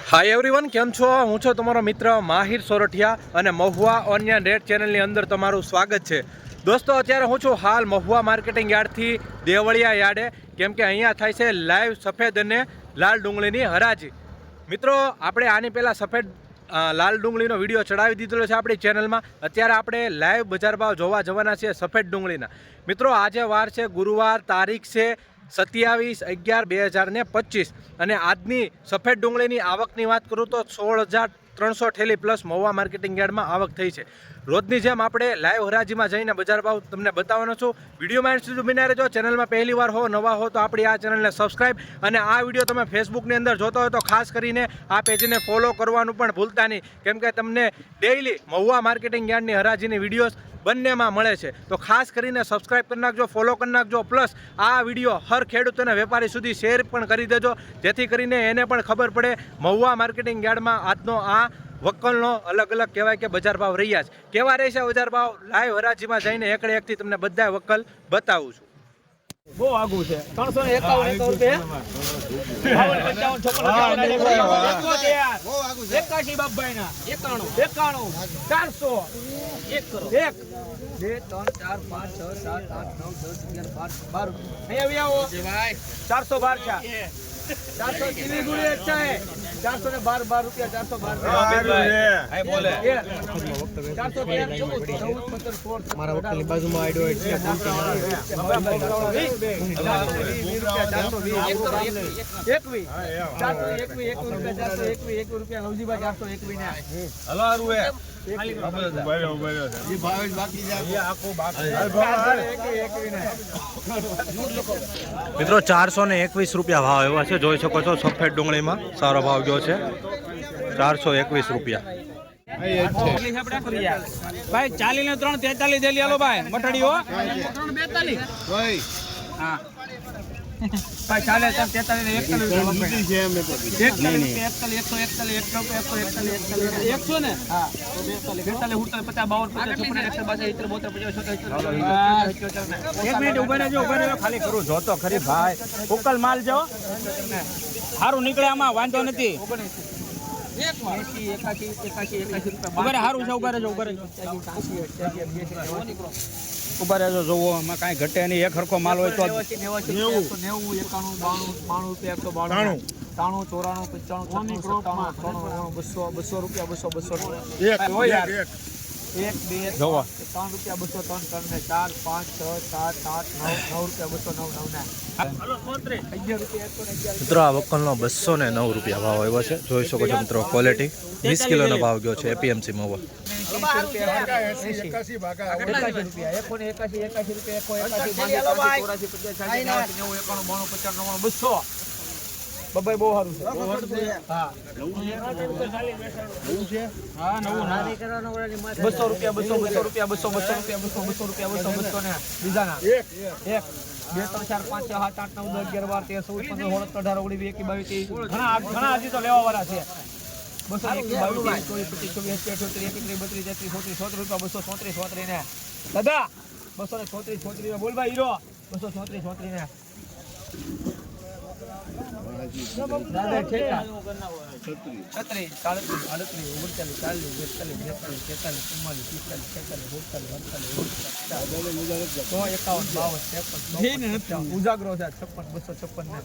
Hi everyone, કેમ છો? હું છું તમારો મિત્ર માહિર સોરઠિયા અને મહુવા ઓનિયન રેટ ચેનલની અંદર તમારું સ્વાગત છે. દોસ્તો, અત્યારે હું છું હાલ મહુવા માર્કેટિંગ યાર્ડથી દેવળિયા યાર્ડે, કેમ કે અહીંયા થાય છે લાઈવ સફેદ અને લાલ ડુંગળીની હરાજી. મિત્રો, આપણે આની પહેલાં સફેદ લાલ ડુંગળીનો વિડીયો ચડાવી દીધેલો છે આપણી ચેનલમાં. અત્યારે આપણે લાઈવ બજાર ભાવ જોવા જવાના છીએ સફેદ ડુંગળીના. મિત્રો, આજે વાર છે ગુરુવાર, તારીખ છે 27/11/2025 અને આજની સફેદ ડુંગળીની આવકની વાત કરું તો 16,300 ઠેલી પ્લસ મહુવા માર્કેટિંગ યાર્ડમાં આવક થઈ છે. રોજની જેમ આપણે લાઈવ હરાજીમાં જઈને બજાર ભાવ તમને બતાવવાનો છું. વિડીયોમાં એન્ડ સુધી બન્યા રહેજો. ચેનલમાં પહેલી વાર હો, નવા હો તો આપણી આ ચેનલને સબસ્ક્રાઈબ, અને આ વિડીયો તમે ફેસબુકની અંદર જોતા હોય તો ખાસ કરીને આ પેજને ફોલો કરવાનું પણ ભૂલતા નહીં, કેમ કે તમને ડેઈલી મહુવા માર્કેટિંગ યાર્ડની હરાજીની વિડીયોઝ બંનેમાં મળે છે. તો ખાસ કરીને સબસ્ક્રાઈબ કરી નાખજો, ફોલો કરી નાખજો, પ્લસ આ વિડીયો હર ખેડૂત અને વેપારી સુધી શેર પણ કરી દેજો, જેથી કરીને એને પણ ખબર પડે મહુવા માર્કેટિંગ યાર્ડમાં આજનો આ વક્કલનો અલગ અલગ કહેવાય કે બજાર ભાવ રહ્યા છે. કેવા રહેશે બજાર ભાવ? લાઈવ હરાજીમાં જઈને એકડે એકથી તમને બધા વક્કલ બતાવું છું. બહુ આગું છે. 351 રૂપિયા 81 બાપભાઈના 91 400 1 2 3 4 5 6 7 8 9 10 11 12 અહીંયા આવો ભાઈ 412 છે 400 ચીલી ગુડી अच्छा है 412 રૂપિયા 412 બોલે 413 મારા વખતની બાજુમાં આડ્યો એટલે મિત્રો, 421 રૂપિયા ભાવ એવા છે. જોઈ શકો છો સફેદ ડુંગળીમાં સારો ભાવ ગયો છે 421 રૂપિયા. ભાઈ 40 ને 3 43 દે લ્યો ભાઈ મઠડી હો 3 42 હા ભાઈ 40 43 100 ને હા 42 એક મિનિટ ઉભા રહેજો ખાલી કરું જોતો ખરી ભાઈ ઉકલ માલ જાઓ સારું નીકળે આમાં વાંધો નથી ઉભા રહેજો જોવો એમાં કાંઈ ઘટે નહીં. એક હરખો માલ હોય તો 90 રૂપિયા 1 2 3 રૂપિયા 203 ને 4 5 6 7 8 9 રૂપિયા 209 મિત્રો, આ વક્કલનો 209 રૂપિયા ભાવ આવ્યો છે. જોઈ શકો છો મિત્રો, ક્વોલિટી 20 કિલોનો ભાવ ગયો છે એપીએમસી મહુવા. 200 બબાઈ બહુ સારું છે. હા 200 રૂપિયા 200 રૂપિયા 200 રૂપિયા 200 રૂપિયા ને બીજાના 1 2 3 4 5 6 7 8 9 10 11 12 13 14 15 16 17 18 19 20 22 ઘણા હજી તો લેવા વાળા છે. 221 રૂપિયા ને દાદા 234 બોલ ભાઈ હીરો 234 ને દાદા ઠેકા 36 38 39 ઉજાગરો છે 56 256 ને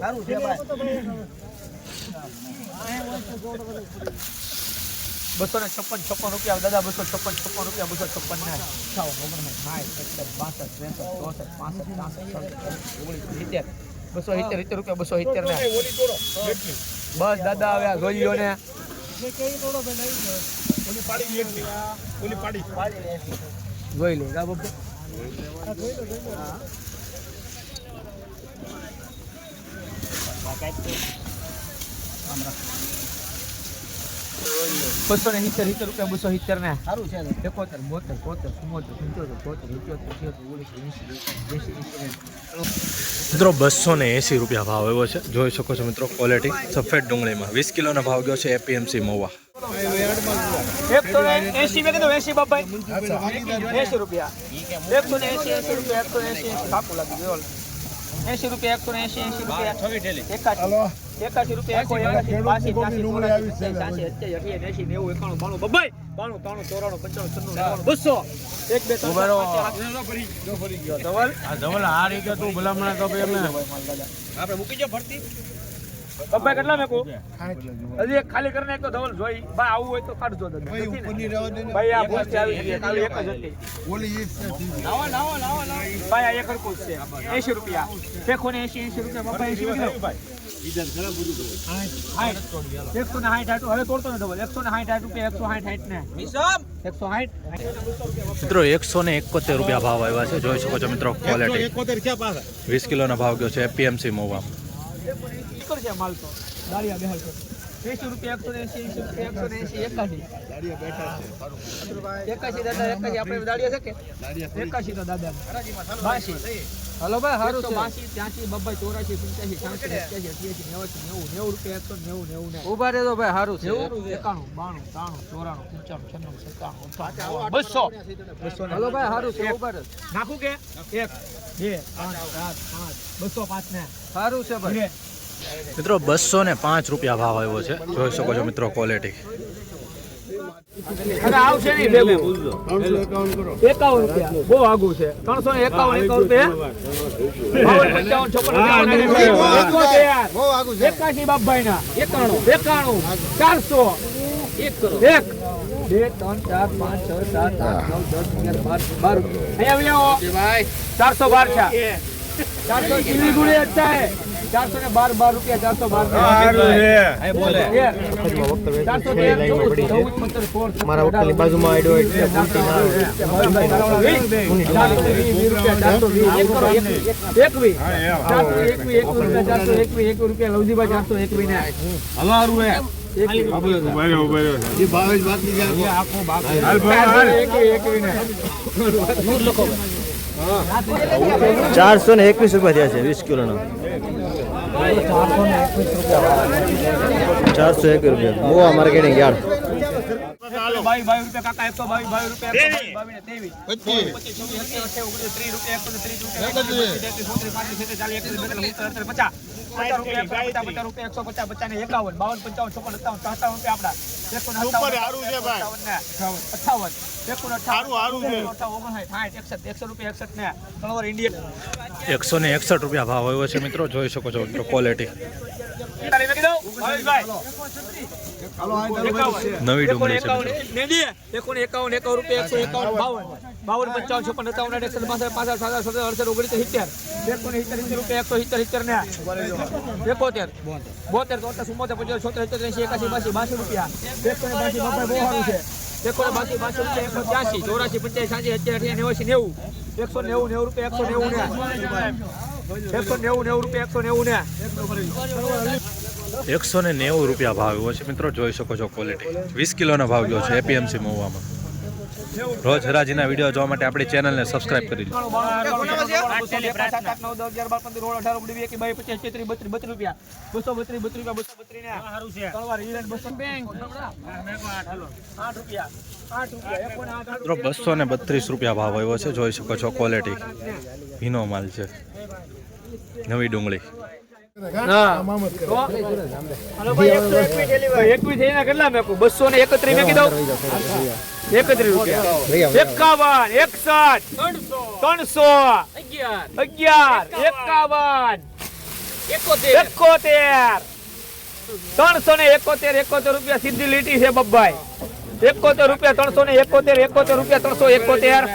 સારું છે ભાઈ 256 રૂપિયા દાદા 256 રૂપિયા 256 ને 270 રૂપિયા 270 ને બસ દાદા આવ્યા જોઈ લો ને જોઈ લે બસો ને 70 રૂપિયા 270 ને સારું છે 71 72 73 મિત્રો, 280 રૂપિયા ભાવ આવ્યો છે. જોઈ શકો છો મિત્રો, ક્વોલિટી સફેદ ડુંગળીમાં 20 કિલોનો ભાવ ગયો છે એપીએમસી મહુવા. 180 મેં કીધું 80 બાપાઈ 80 રૂપિયા 180 રૂપિયા 180 કાપુ લાગી ગયો 80 રૂપિયા 180 રૂપિયા 81 81 રૂપિયા 81 82 83 94 92 બબ્બાઈ 92 93 94 95 96 200 ધવલ આ રીતે તું ભલામણ તો એમને આપણે મૂકી જો ફરતી બબ્બાઈ કેટલા મેકો હજી એક ખાલી કરીને એક તો ધવલ જોઈ ભાઈ આવું હોય તો કાઢજો તમે ભાઈ આ પોસ્ટ આવી ગઈ કાલે એક જ હતી ભાઈ આ એક હરકું છે 80 રૂપિયા ફેંકો ને 80 રૂપિયા બબ્બાઈ 80 રૂપિયા ભાઈ 160 હવે તોડતો ને ધવલ 160 રૂપિયા 160 ને 160 મિત્રો 171 રૂપિયા ભાવ આવ્યા છે, જોઈ શકો છો મિત્રો ક્વોલિટી 20 કિલોનો ભાવ ગયો છે એપીએમસી મહુવા. છે માલ તો દાળિયા બેહાલ તો 80 રૂપિયા 180 રૂપિયા 180 દાદા 81 આપણે દાળિયા છે કે 81 તો દાદા 82 હલો ભાઈ હારું 182 83 બબ્બાઈ 84 85 86 87 88 90 રૂપિયા 190 ને ઉભા રહેજો ભાઈ હારું છે 91 92 93 94 95 96 200 હલો ભાઈ હારું છે ઉભા રહે નાખું કે 1 2 3 4 5 205 ને હારું છે ભાઈ મિત્રો 205 રૂપિયા ભાવ આવ્યો છે, જોઈ શકો છો મિત્રો ક્વોલિટી. અને આવશે નહીં ભેગું 51 રૂપિયા બહુ આગું છે 351 રૂપિયા 55 81 બાપભાઈ ના 91 400 1 2 3 4 5 6 7 8 9 10 11 12 અહીંયા ભાઈ 412 છે 400 ચીલી ગુડી अच्छा है 412 રૂપિયા 413 મારા વખતની બાજુમાં આડો એટલે પૂરતી ના રૂપિયા લવજીભાઈ 421 ને હલો હારું હે 421 રૂપિયા થયા છે 20 કિલોનો 421 રૂપિયા મોવા માર્કેટિંગ યાર્ડ ભાઈ રૂપિયા કાકા 122 રૂપિયા 161 રૂપિયા ભાવ આવ્યો છે મિત્રો, જોઈ શકો છો મિત્રો ક્વોલિટી. નવી ડુંગળી છે મિત્રો. 51 રૂપિયા 151 52 55 56 57 58 167 રૂપિયા 71 રૂપિયા 190 રૂપિયા ભાવ આવ્યો છે મિત્રો, જોઈ શકો છો ક્વોલિટી. 20 કિલોનો ભાવ ગયો છે એપીએમસી મહુવામાં. રોજ હરાજીના વિડીયો જોવા માટે આપણી ચેનલને સબસ્ક્રાઇબ કરી લો. 232 રૂપિયા ભાવ આવ્યો છે, જોઈ શકો છો ક્વોલિટી. ભીનો માલ છે, નવી ડુંગળી. કેટલા મેકું 231 મેકી દઉં 31 રૂપિયા 51 61 300 71 રૂપિયા સીધી લીટી છે બબ્બાઈ 71 રૂપિયા 371 રૂપિયા 371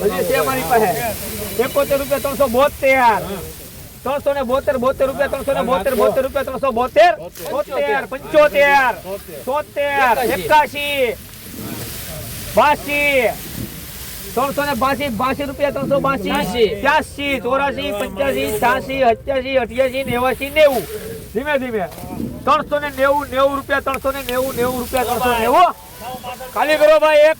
હજી છે અમારી પાસે 71 રૂપિયા 372 372 રૂપિયા 372 રૂપિયા 372 75 75 81 82 382 રૂપિયા 382 83 84 85 86 88 89 ધીમે ધીમે 390 રૂપિયા 390 રૂપિયા 390 ખાલી કરો ભાઈ એક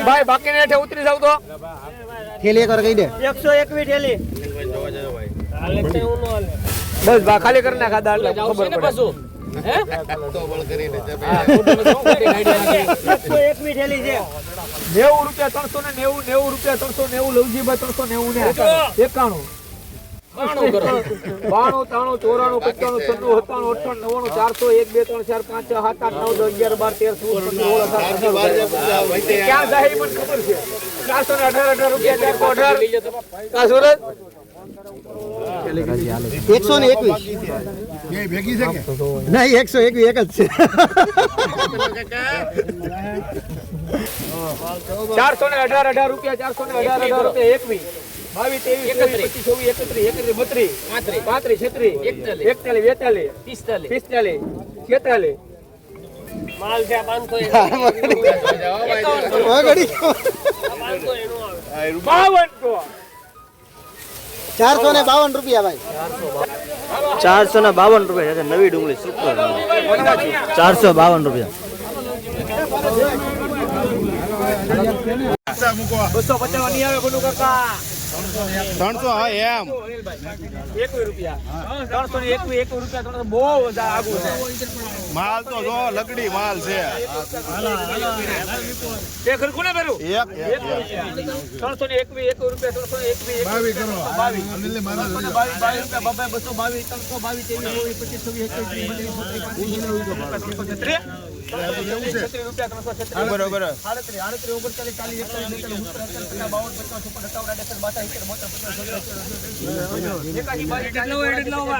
ભાઈ બાકી હેઠે ઉતરી જાવ તો થેલી એકવાર કહી દે 121 થેલી બસ બા ખાલી કરી નાખ આદા એટલે ખબર પડે પાછું હે તો બળ કરીને 121 થેલી છે 90 રૂપિયા 390 90 રૂપિયા 390 લવજીભાઈ 390 ને 91 92 કરો 92 93 94 95 96 97 98 99 400 1 2 3 4 5 6 7 8 9 10 11 12 13 14 15 16 17 ક્યાં જાય એ મને ખબર છે 418 રૂપિયા 418 કા સુરત 121 ભેગી છે કે નહીં 121 એક જ છે 418 રૂપિયા 418 રૂપિયા 21 22 23 24 25 26 27 35 36 41 42 માલ છે 500 452 રૂપિયા ભાઈ 452 રૂપિયા છે નવી ડુંગળી સુપર 452 રૂપિયા 250 નહીં આવે બોલું કરતા 300 હા એમ 21 રૂપિયા 321 રૂપિયા તો બહુ વધારે આગું છે માલ તો જો લકડી માલ છે તે ખરખું ને બેરું એક 321 રૂપિયા 321 22 કરો 22 રૂપિયા બાબા 222 322 23 બરોબર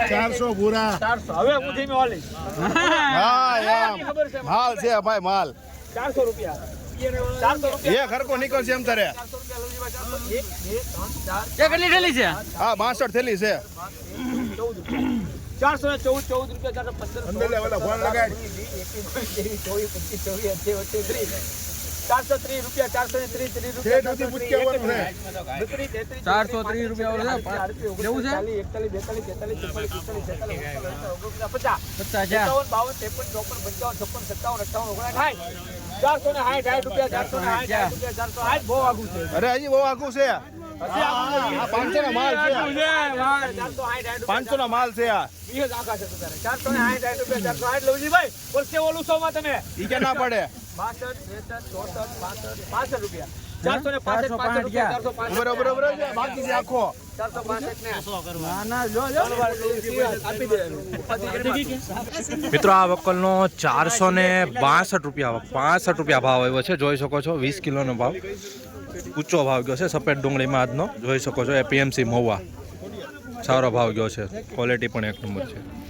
ચારસો પૂરા 400 હવે હું ધીમે હાલી હા એમ માલ છે ભાઈ માલ 400 રૂપિયા 400 રૂપિયા એ ખરકો નીકળશે એમ તારે 400 રૂપિયા 1 2 3 4 હા 62 થેલી છે 414 રૂપિયા 415 ફોન લગાડ 430 રૂપિયા 430 રૂપિયા 430 રૂપિયા જેવું છે 41 42 43 44 460 બહુ આગું છે અરે હજી બહુ આખું છે આ 500 નો માલ છે 500 નો માલ છે આ 460 રૂપિયા 460 લવજી ભાઈ બોલશે ઓલું સો માં તમે ઈ કે ના પડે 62 રૂપિયા 465 રૂપિયા 465 બરોબર બાકી છે આખો 465 મિત્રો આ વકલનો 462 રૂપિયા 65 રૂપિયા ભાવ આવ્યો છે જોઈ શકો છો 20 કિલોનો ભાવ ઊંચો ભાવ ગયો છે સફેદ ડુંગળીમાં આજનો જોઈ શકો છો એપીએમસી મહુવા સારો ભાવ ગયો છે ક્વોલિટી પણ એક નંબર છે